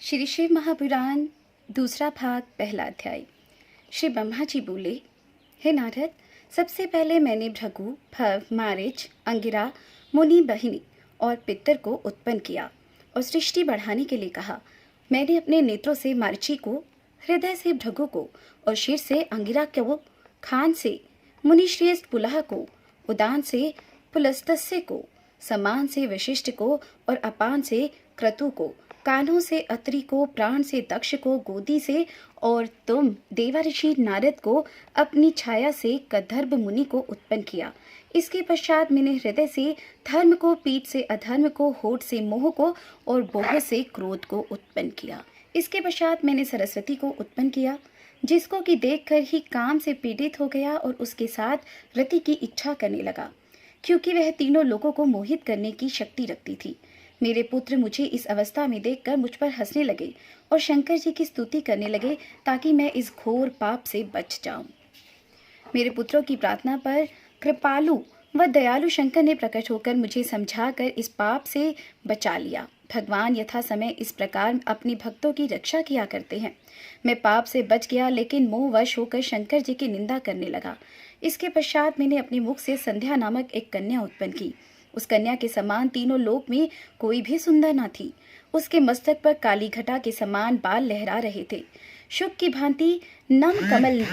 श्री शिव महापुराण दूसरा भाग पहला अध्याय। श्री ब्रह्मा जी बोले, हे नारद, सबसे पहले मैंने भृगु, भव, मारीच, अंगिरा, मुनि, बहिनी और पितर को उत्पन्न किया और सृष्टि बढ़ाने के लिए कहा। मैंने अपने नेत्रों से मारीचि को, हृदय से भृगु को और शीर से अंगिरा को, खान से मुनिश्रेष्ठ पुलह को, उदान से पुलस्तस्य को, समान से वशिष्ठ को और अपान से क्रतु को, कानों से अत्रि को, प्राण से दक्ष को, गोदी से और तुम देवर्षि नारद को अपनी छाया से गंधर्व मुनि को उत्पन्न किया। इसके पश्चात मैंने हृदय से धर्म को, पीठ से अधर्म को, होठ से मोह को और बोह से क्रोध को उत्पन्न किया। इसके पश्चात मैंने सरस्वती को उत्पन्न किया, जिसको कि देखकर ही काम से पीड़ित हो गया और उसके साथ रति की इच्छा करने लगा, क्योंकि वह तीनों लोगों को मोहित करने की शक्ति रखती थी। मेरे पुत्र मुझे इस अवस्था में देखकर मुझ पर हंसने लगे और शंकर जी की स्तुति करने लगे ताकि मैं इस घोर पाप से बच जाऊं। मेरे पुत्रों की प्रार्थना पर कृपालु व दयालु शंकर ने प्रकट होकर मुझे समझाकर इस पाप से बचा लिया। भगवान यथा समय इस प्रकार अपने भक्तों की रक्षा किया करते हैं। मैं पाप से बच गया, लेकिन मोहवश होकर शंकर जी की निंदा करने लगा। इसके पश्चात मैंने अपने मुख से संध्या नामक एक कन्या उत्पन्न की। उस कन्या के समान तीनों लोक में कोई भी सुंदर न थी। उसके मस्तक पर काली घटा के समान बाल लहरा रहे थे। शुक की भांति नम कमल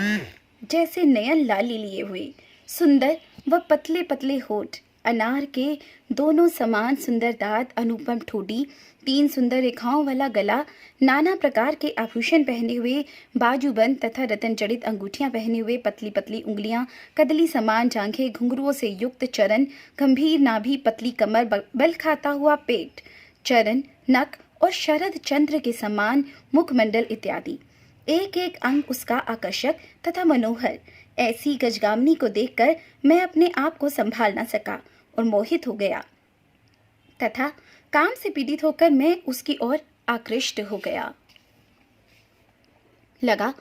जैसे नयन लाली लिए हुए, सुंदर व पतले पतले होठ, अनार के दोनों समान सुंदर दांत, अनुपम ठोड़ी, तीन सुंदर रेखाओं वाला गला, नाना प्रकार के आभूषण पहने हुए, बाजूबंद तथा रतन जड़ित अंगूठियां पहने हुए, पतली पतली उंगलियां, कदली समान जांघें, घुंघरुओं से युक्त चरण, गंभीर नाभि, पतली कमर, बल खाता हुआ पेट, चरण, नख और शरद चंद्र के समान मुखमंडल इत्यादि। एक एक अंग उसका आकर्षक तथा मनोहर। ऐसी गजगामिनी को देखकर मैं अपने आप को संभाल न सका और मोहित हो गया तथा काम से पीड़ित होकर मैं उसकी ओर आकृष्ट हो गया। लगा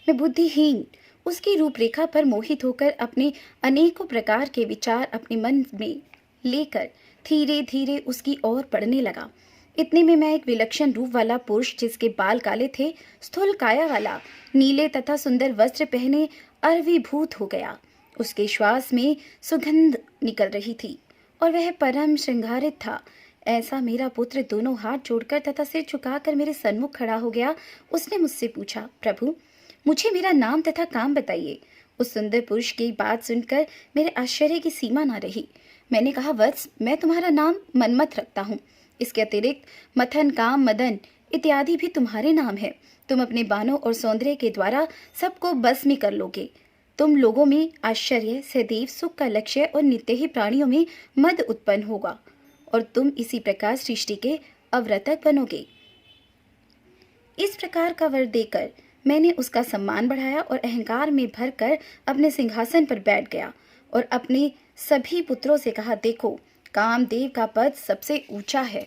मैं बुद्धिहीन उसकी रूपरेखा पर मोहित होकर अपने अनेकों प्रकार के विचार अपने मन में लेकर धीरे धीरे उसकी ओर बढ़ने लगा। इतने में मैं एक विलक्षण रूप वाला पुरुष, जिसके बाल काले थे, स्थूल काया वाला, नीले तथा सुंदर वस्त्र पहने अरविभूत हो गया। उसके श्वास में सुगंध निकल रही थी और वह परम श्रृंगारित था। ऐसा मेरा पुत्र दोनों हाथ जोड़कर तथा सिर झुकाकर मेरे सन्मुख खड़ा हो गया। उसने मुझसे पूछा, प्रभु, मुझे मेरा नाम तथा काम बताइए। उस सुंदर पुरुष की बात सुनकर मेरे आश्चर्य की सीमा न रही। मैंने कहा, वत्स, मैं तुम्हारा नाम मनमथ रखता हूँ। इसके अतिरिक्त मथन, काम, मदन इत्यादि भी तुम्हारे नाम है। तुम अपने बाणों और सौंदर्य के द्वारा सबको बस में कर लोगे। तुम लोगों में आश्चर्य, सदैव सुख का लक्ष्य और नित्य ही प्राणियों में मद उत्पन्न होगा और तुम इसी प्रकार सृष्टि के अवरतक बनोगे। इस प्रकार का वर देकर मैंने उसका सम्मान बढ़ाया और अहंकार में भरकर अपने सिंहासन पर बैठ गया और अपने सभी पुत्रों से कहा, देखो, कामदेव का पद सबसे ऊंचा है।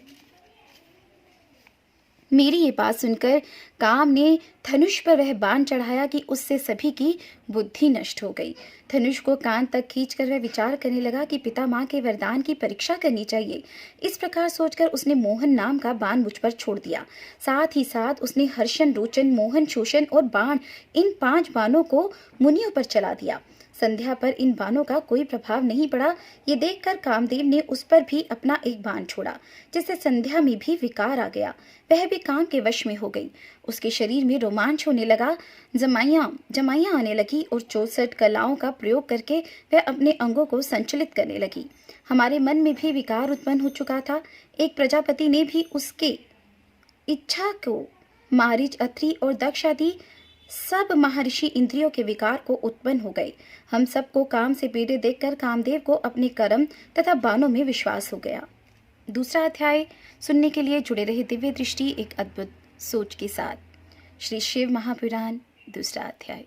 मेरी ये बात सुनकर काम ने धनुष पर वह बाण चढ़ाया कि उससे सभी की बुद्धि नष्ट हो गई। धनुष को कान तक खींचकर वह विचार करने लगा कि पिता माँ के वरदान की परीक्षा करनी चाहिए। इस प्रकार सोचकर उसने मोहन नाम का बाण मुझ पर छोड़ दिया। साथ ही साथ उसने हर्षण, रोचन, मोहन, शोषण और बाण, इन 5 बाणों को मुनियों पर चला दिया। संध्या पर इन बाणों का कोई प्रभाव नहीं पड़ा। ये देखकर कामदेव ने उस पर भी अपना एक बाण छोड़ा, जिससे संध्या में भी विकार आ गया। वह भी काम के वश में हो गई। उसके शरीर में रोमांच होने लगा, जमाइयां आने लगी और 64 कलाओं का प्रयोग करके वह अपने अंगों को संचलित करने लगी। हमारे मन में भी विकार उत्पन्न हो चुका था। एक प्रजापति ने भी उसके इच्छा को मारीच, अत्रि और दक्ष आदि सब महर्षि इंद्रियों के विकार को उत्पन्न हो गए। हम सबको काम से पीड़ित देखकर कामदेव को अपने कर्म तथा बाणों में विश्वास हो गया। दूसरा अध्याय सुनने के लिए जुड़े रहे दिव्य दृष्टि एक अद्भुत सोच के साथ। श्री शिव महापुराण दूसरा अध्याय।